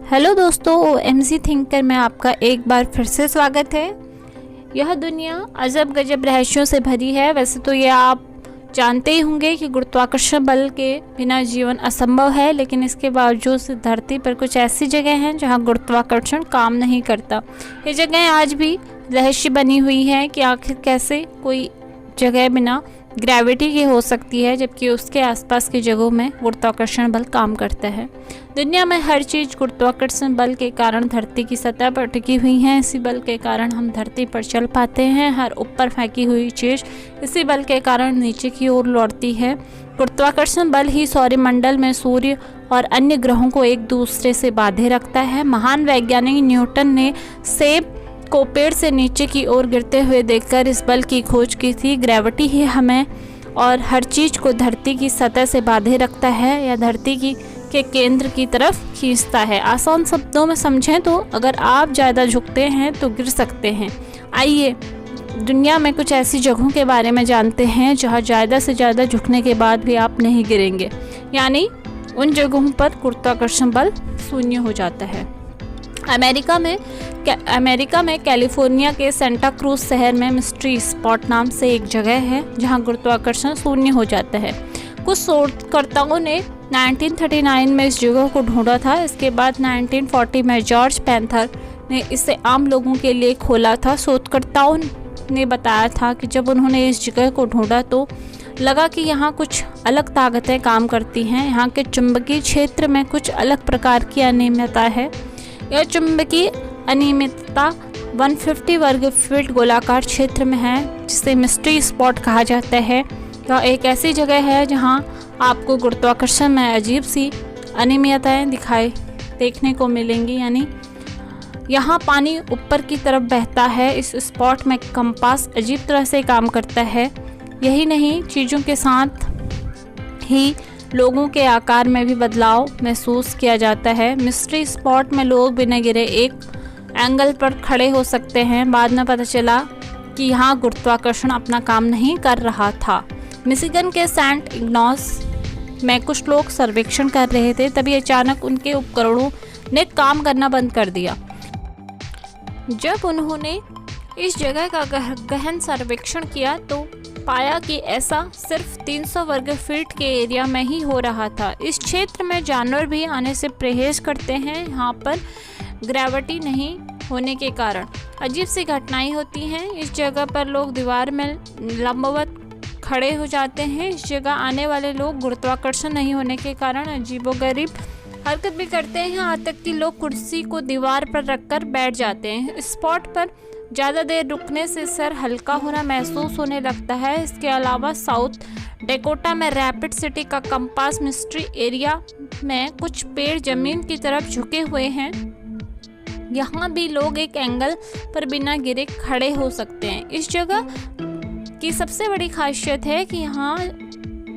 Hello दोस्तों, MG thinker में आपका एक बार फिर से स्वागत है। यह दुनिया अजब गजब रहस्यों से भरी है। वैसे तो ये आप जानते ही होंगे कि गुरुत्वाकर्षण बल के बिना जीवन असंभव है, लेकिन इसके बावजूद धरती पर कुछ ऐसी जगह हैं जहां गुरुत्वाकर्षण काम नहीं करता। ये जगह आज भी रहस्य बनी हुई है कि आखिर कैसे कोई जगह बिना ग्रेविटी की हो सकती है, जबकि उसके आसपास की जगहों में गुरुत्वाकर्षण बल काम करता है। दुनिया में हर चीज़ गुरुत्वाकर्षण बल के कारण धरती की सतह पर टिकी हुई है। इसी बल के कारण हम धरती पर चल पाते हैं। हर ऊपर फेंकी हुई चीज़ इसी बल के कारण नीचे की ओर लौटती है। गुरुत्वाकर्षण बल ही सौरमंडल में सूर्य और अन्य ग्रहों को एक दूसरे से बांधे रखता है। महान वैज्ञानिक न्यूटन ने सेब को पेड़ से नीचे की ओर गिरते हुए देखकर इस बल की खोज की थी। ग्रेविटी ही हमें और हर चीज़ को धरती की सतह से बांधे रखता है या धरती के केंद्र की तरफ खींचता है। आसान शब्दों में समझें तो अगर आप ज़्यादा झुकते हैं तो गिर सकते हैं। आइए दुनिया में कुछ ऐसी जगहों के बारे में जानते हैं जहां ज़्यादा से ज़्यादा झुकने के बाद भी आप नहीं गिरेंगे, यानी उन जगहों पर गुरुत्वाकर्षण बल शून्य हो जाता है। अमेरिका में कैलिफोर्निया के सेंटा क्रूज शहर में मिस्ट्री स्पॉट नाम से एक जगह है जहां गुरुत्वाकर्षण शून्य हो जाता है। कुछ शोधकर्ताओं ने 1939 में इस जगह को ढूंढा था। इसके बाद 1940 में जॉर्ज पैंथर ने इसे आम लोगों के लिए खोला था। शोधकर्ताओं ने बताया था कि जब उन्होंने इस जगह को ढूंढा तो लगा कि यहाँ कुछ अलग ताकतें काम करती हैं। यहाँ के चुंबकीय क्षेत्र में कुछ अलग प्रकार की अनियमितता है। यह चुंबकीय अनियमितता 150 वर्ग फीट गोलाकार क्षेत्र में है, जिसे मिस्ट्री स्पॉट कहा जाता है। यह एक ऐसी जगह है जहां आपको गुरुत्वाकर्षण में अजीब सी अनियमितताएं देखने को मिलेंगी, यानी यहाँ पानी ऊपर की तरफ बहता है। इस स्पॉट में कंपास अजीब तरह से काम करता है। यही नहीं, चीज़ों के साथ ही लोगों के आकार में भी बदलाव महसूस किया जाता है। मिस्ट्री स्पॉट में लोग बिना गिरे एक एंगल पर खड़े हो सकते हैं। बाद में पता चला कि यहाँ गुरुत्वाकर्षण अपना काम नहीं कर रहा था। मिशिगन के सेंट इग्नास में कुछ लोग सर्वेक्षण कर रहे थे, तभी अचानक उनके उपकरणों ने काम करना बंद कर दिया। जब उन्होंने इस जगह का गहन सर्वेक्षण किया तो पाया कि ऐसा सिर्फ 300 वर्ग फीट के एरिया में ही हो रहा था। इस क्षेत्र में जानवर भी आने से परहेज करते हैं। यहाँ पर ग्रेविटी नहीं होने के कारण अजीब सी घटनाएं होती हैं। इस जगह पर लोग दीवार में लंबवत खड़े हो जाते हैं। इस जगह आने वाले लोग गुरुत्वाकर्षण नहीं होने के कारण अजीबोगरीब हरकत भी करते हैं। यहाँ तक कि लोग कुर्सी को दीवार पर रखकर बैठ जाते हैं। इस स्पॉट पर ज़्यादा देर रुकने से सर हल्का होना महसूस होने लगता है। इसके अलावा साउथ डेकोटा में रैपिड सिटी का कंपास मिस्ट्री एरिया में कुछ पेड़ जमीन की तरफ झुके हुए हैं। यहाँ भी लोग एक एंगल पर बिना गिरे खड़े हो सकते हैं। इस जगह की सबसे बड़ी खासियत है कि यहाँ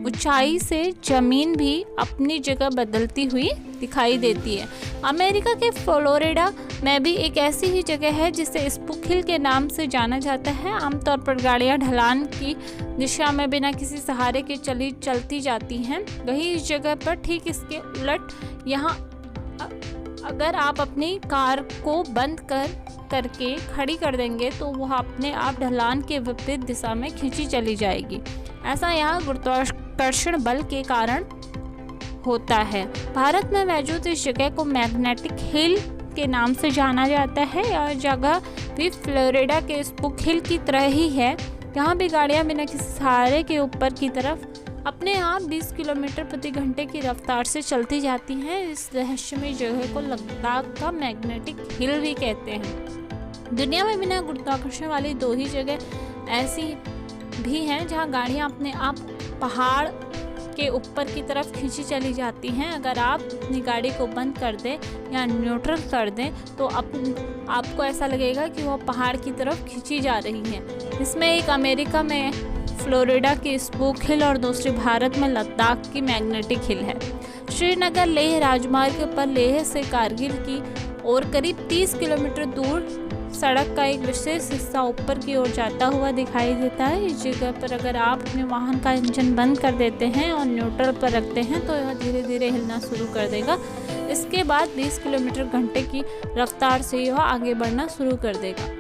ऊंचाई से जमीन भी अपनी जगह बदलती हुई दिखाई देती है। अमेरिका के फ्लोरिडा में भी एक ऐसी ही जगह है जिसे स्पूक हिल के नाम से जाना जाता है। आमतौर पर गाड़ियां ढलान की दिशा में बिना किसी सहारे के चलती जाती हैं। वहीं इस जगह पर ठीक इसके उलट यहाँ अगर आप अपनी कार को बंद करके खड़ी कर देंगे तो वह अपने आप ढलान के विपरीत दिशा में खींची चली जाएगी। ऐसा यहाँ गुरुत्वाकर्षण बल के कारण होता है। भारत में मौजूद इस जगह को मैग्नेटिक हिल के नाम से जाना जाता है। यह जगह भी फ्लोरिडा के स्पूक हिल की तरह ही है। यहाँ भी गाड़ियाँ बिना किसी सहारे के ऊपर की तरफ अपने आप 20 किलोमीटर प्रति घंटे की रफ्तार से चलती जाती हैं। इस रहस्यमय जगह को लद्दाख का मैग्नेटिक हिल भी कहते हैं। दुनिया में बिना गुरुत्वाकर्षण वाली दो ही जगह ऐसी भी हैं जहाँ गाड़ियाँ अपने आप पहाड़ के ऊपर की तरफ खींची चली जाती हैं। अगर आप अपनी गाड़ी को बंद कर दें या न्यूट्रल कर दें तो आपको ऐसा लगेगा कि वह पहाड़ की तरफ खींची जा रही है। इसमें एक अमेरिका में फ्लोरिडा की स्पूक हिल और दूसरी भारत में लद्दाख की मैग्नेटिक हिल है। श्रीनगर लेह राजमार्ग पर लेह से कारगिल की ओर करीब 30 किलोमीटर दूर सड़क का एक विशेष हिस्सा ऊपर की ओर जाता हुआ दिखाई देता है। इस जगह पर अगर आप अपने वाहन का इंजन बंद कर देते हैं और न्यूट्रल पर रखते हैं तो यह धीरे धीरे हिलना शुरू कर देगा। इसके बाद 20 किलोमीटर घंटे की रफ्तार से यह आगे बढ़ना शुरू कर देगा।